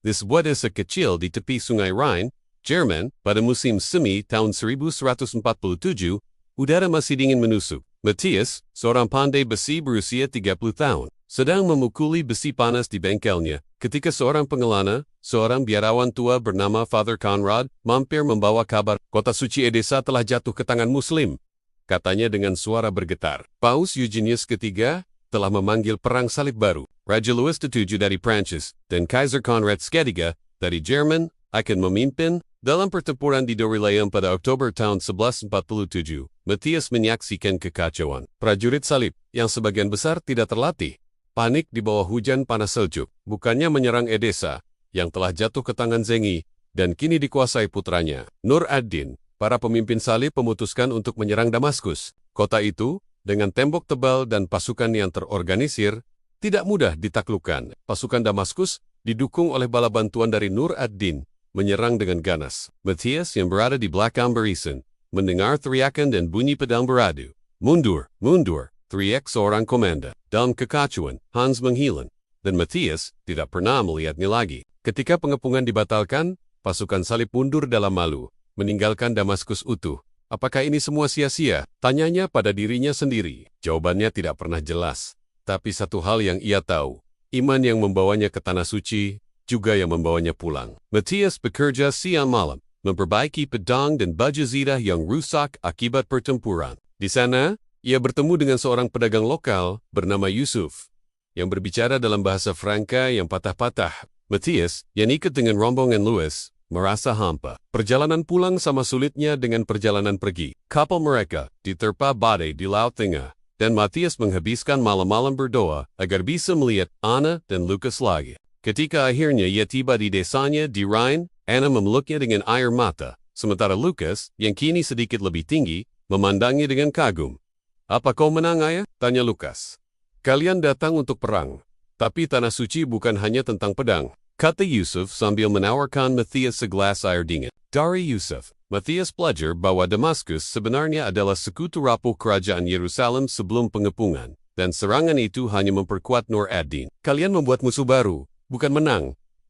di sebuah desa kecil di tepi Sungai Rhine, Jerman, pada musim semi tahun 1147, udara masih dingin menusuk. Matthias, seorang pandai besi berusia 30 tahun, sedang memukuli besi panas di bengkelnya, ketika seorang pengelana, seorang biarawan tua bernama Father Conrad, mampir membawa kabar kota suci Edessa telah jatuh ke tangan Muslim. Katanya dengan suara bergetar. Paus Eugenius III telah memanggil perang salib baru. Raja Louis VII dari Prancis dan Kaiser Konrad III dari Jerman akan memimpin dalam pertempuran di Dorylaeum pada Oktober tahun 1147. Matthias menyaksikan kekacauan. Prajurit salib yang sebagian besar tidak terlatih, panik di bawah hujan panas seljuk, bukannya menyerang Edessa yang telah jatuh ke tangan Zengi dan kini dikuasai putranya, Nur ad-Din. Para pemimpin salib memutuskan untuk menyerang Damaskus. Kota itu, dengan tembok tebal dan pasukan yang terorganisir, tidak mudah ditaklukkan. Pasukan Damaskus didukung oleh bala bantuan dari Nur ad-Din, menyerang dengan ganas. Matthias yang berada di belakang barisan, mendengar teriakan dan bunyi pedang beradu. Mundur, mundur, teriak seorang komandan. Dalam kekacauan, Hans menghilang, dan Matthias tidak pernah melihatnya lagi. Ketika pengepungan dibatalkan, pasukan salib mundur dalam malu, meninggalkan Damaskus utuh. Apakah ini semua sia-sia? Tanyanya pada dirinya sendiri. Jawabannya tidak pernah jelas. Tapi satu hal yang ia tahu, iman yang membawanya ke tanah suci, juga yang membawanya pulang. Matthias bekerja siang malam, memperbaiki pedang dan baju zirah yang rusak akibat pertempuran. Di sana, ia bertemu dengan seorang pedagang lokal bernama Yusuf, yang berbicara dalam bahasa Franka yang patah-patah. Matthias, yang ikut dengan rombongan Louis, merasa hampa. Perjalanan pulang sama sulitnya dengan perjalanan pergi. Kapal mereka diterpa badai di Laut Tengah, dan Matthias menghabiskan malam-malam berdoa agar bisa melihat Anna dan Lukas lagi. Ketika akhirnya ia tiba di desanya di Rhine, Anna memeluknya dengan air mata, sementara Lukas, yang kini sedikit lebih tinggi, memandangnya dengan kagum. "Apa kau menang, ayah?" tanya Lukas. "Kalian datang untuk perang, tapi tanah suci bukan hanya tentang pedang," kata Yusuf sambil menawarkan Matthias segelas air dingin. Dari Yusuf, Matthias belajar bahwa Damaskus sebenarnya adalah sekutu rapuh kerajaan Yerusalem sebelum pengepungan, dan serangan itu hanya memperkuat Nur ad-Din. "Kalian membuat musuh baru, bukan menang,"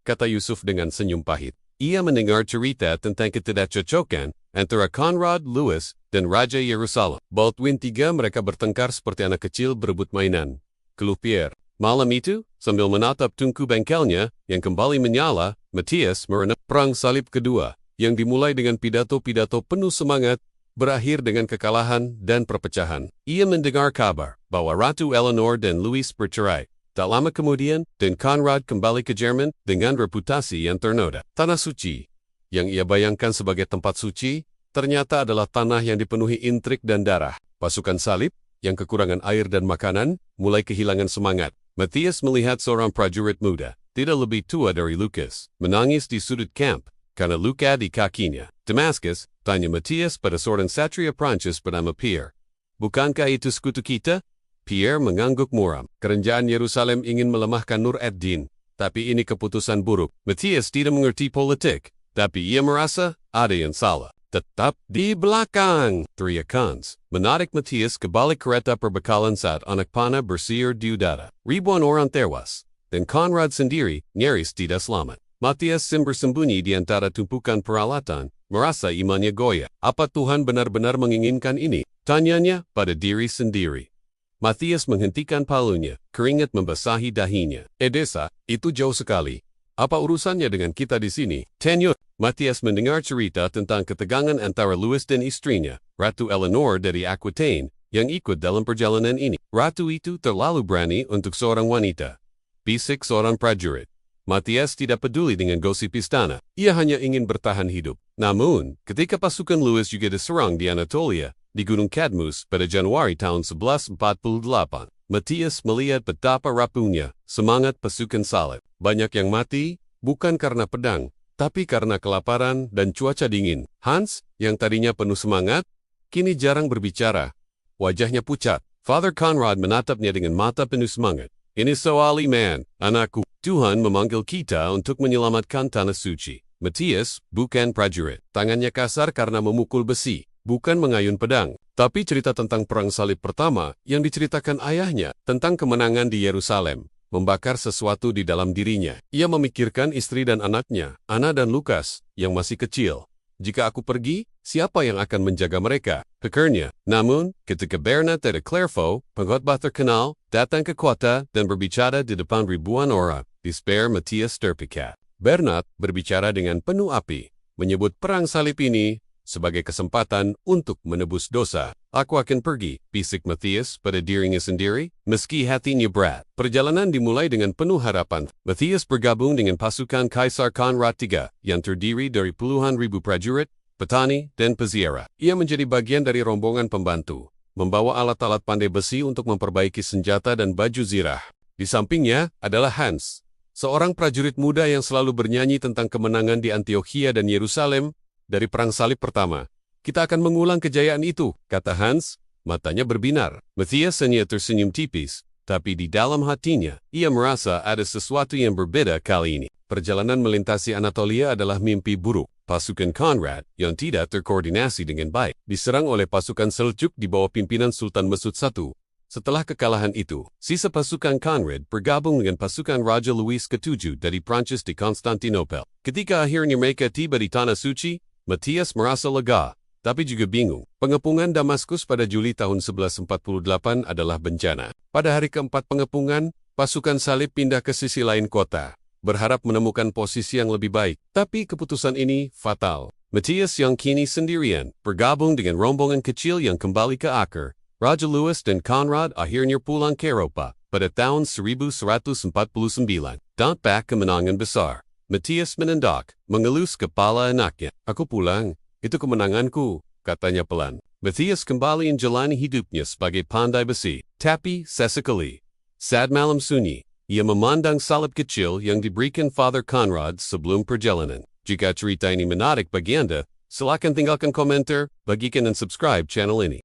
kata Yusuf dengan senyum pahit. Ia mendengar cerita tentang ketidakcocokan antara Conrad, Louis, dan Raja Yerusalem. Baldwin III mereka bertengkar seperti anak kecil berebut mainan, keluh Pierre. Malam itu, sambil menatap tungku bengkelnya yang kembali menyala, Matthias merenung. Perang Salib Kedua, yang dimulai dengan pidato-pidato penuh semangat, berakhir dengan kekalahan dan perpecahan. Ia mendengar kabar bahwa Ratu Eleanor dan Louis bercerai. Tak lama kemudian, dan Conrad kembali ke Jerman dengan reputasi yang ternoda. Tanah suci, yang ia bayangkan sebagai tempat suci, ternyata adalah tanah yang dipenuhi intrik dan darah. Pasukan salib, yang kekurangan air dan makanan, mulai kehilangan semangat. Matthias melihat seorang prajurit muda, tidak lebih tua dari Lukas, menangis di sudut camp karena luka di kakinya. "Damaskus," tanya Matthias pada seorang satria Prancis bernama Pierre. "Bukankah itu sekutu kita?" Pierre mengangguk muram. Kerajaan Yerusalem ingin melemahkan Nur ad-Din, tapi ini keputusan buruk. Matthias tidak mengerti politik, tapi ia merasa ada yang salah. "Tetap di belakang!" teriak Hans, menarik Matthias ke balik kereta perbekalan saat anak panah bersiar di udara. Ribuan orang tewas, dan Conrad sendiri nyaris tidak selamat. Matthias bersembunyi di antara tumpukan peralatan, merasa imannya goyah. "Apa Tuhan benar-benar menginginkan ini?" tanyanya pada diri sendiri. Matthias menghentikan palunya, keringat membasahi dahinya. "Edessa, itu jauh sekali. Apa urusannya dengan kita di sini?" Tenyut. Matthias mendengar cerita tentang ketegangan antara Louis dan istrinya, Ratu Eleanor dari Aquitaine, yang ikut dalam perjalanan ini. "Ratu itu terlalu berani untuk seorang wanita," bisik seorang prajurit. Matthias tidak peduli dengan gosip istana. Ia hanya ingin bertahan hidup. Namun, ketika pasukan Louis juga diserang di Anatolia, di Gunung Cadmus pada Januari tahun 1148, Matthias melihat betapa rapuhnya semangat pasukan salib. Banyak yang mati, bukan karena pedang, tapi karena kelaparan dan cuaca dingin. Hans, yang tadinya penuh semangat, kini jarang berbicara. Wajahnya pucat. Father Conrad menatapnya dengan mata penuh semangat. "Ini soal iman, anakku. Tuhan memanggil kita untuk menyelamatkan tanah suci." Matthias bukan prajurit. Tangannya kasar karena memukul besi, bukan mengayun pedang. Tapi cerita tentang perang salib pertama yang diceritakan ayahnya tentang kemenangan di Yerusalem membakar sesuatu di dalam dirinya. Ia memikirkan istri dan anaknya, Anna dan Lukas, yang masih kecil. Jika aku pergi, siapa yang akan menjaga mereka? Pikirnya. Namun, ketika Bernard de Clairvaux, pengkhotbah terkenal, datang ke kota dan berbicara di depan ribuan orang, despair Matthias terpikat. Bernard berbicara dengan penuh api, menyebut perang salib ini sebagai kesempatan untuk menebus dosa. Aku akan pergi, bisik Matthias pada dirinya sendiri, meski hatinya berat. Perjalanan dimulai dengan penuh harapan. Matthias bergabung dengan pasukan Kaisar Konrad III yang terdiri dari puluhan ribu prajurit, petani, dan peziarah. Ia menjadi bagian dari rombongan pembantu, membawa alat-alat pandai besi untuk memperbaiki senjata dan baju zirah. Di sampingnya adalah Hans, seorang prajurit muda yang selalu bernyanyi tentang kemenangan di Antioquia dan Yerusalem dari Perang Salib Pertama. Kita akan mengulang kejayaan itu, kata Hans, matanya berbinar. Matthias hanya tersenyum tipis, tapi di dalam hatinya, ia merasa ada sesuatu yang berbeda kali ini. Perjalanan melintasi Anatolia adalah mimpi buruk. Pasukan Konrad yang tidak terkoordinasi dengan baik diserang oleh pasukan Seljuk di bawah pimpinan Sultan Mesut I. Setelah kekalahan itu, sisa pasukan Konrad bergabung dengan pasukan Raja Louis ke-7 dari Prancis di Konstantinopel. Ketika akhirnya mereka tiba di Tanah Suci, Matthias merasa lega, tapi juga bingung. Pengepungan Damaskus pada Juli tahun 1148 adalah bencana. Pada hari keempat pengepungan, pasukan salib pindah ke sisi lain kota, berharap menemukan posisi yang lebih baik. Tapi keputusan ini fatal. Matthias yang kini sendirian, bergabung dengan rombongan kecil yang kembali ke Acre. Raja Louis dan Konrad akhirnya pulang ke Eropa pada tahun 1149. Dampak kemenangan besar. Matthias menendak, mengelus kepala anaknya. Aku pulang, itu kemenanganku, katanya pelan. Matthias kembali menjalani hidupnya sebagai pandai besi. Tapi, sesekali, saat malam sunyi, ia memandang salib kecil yang diberikan Father Konrad sebelum perjalanan. Jika cerita ini menarik bagi Anda, silakan tinggalkan komentar, bagikan dan subscribe channel ini.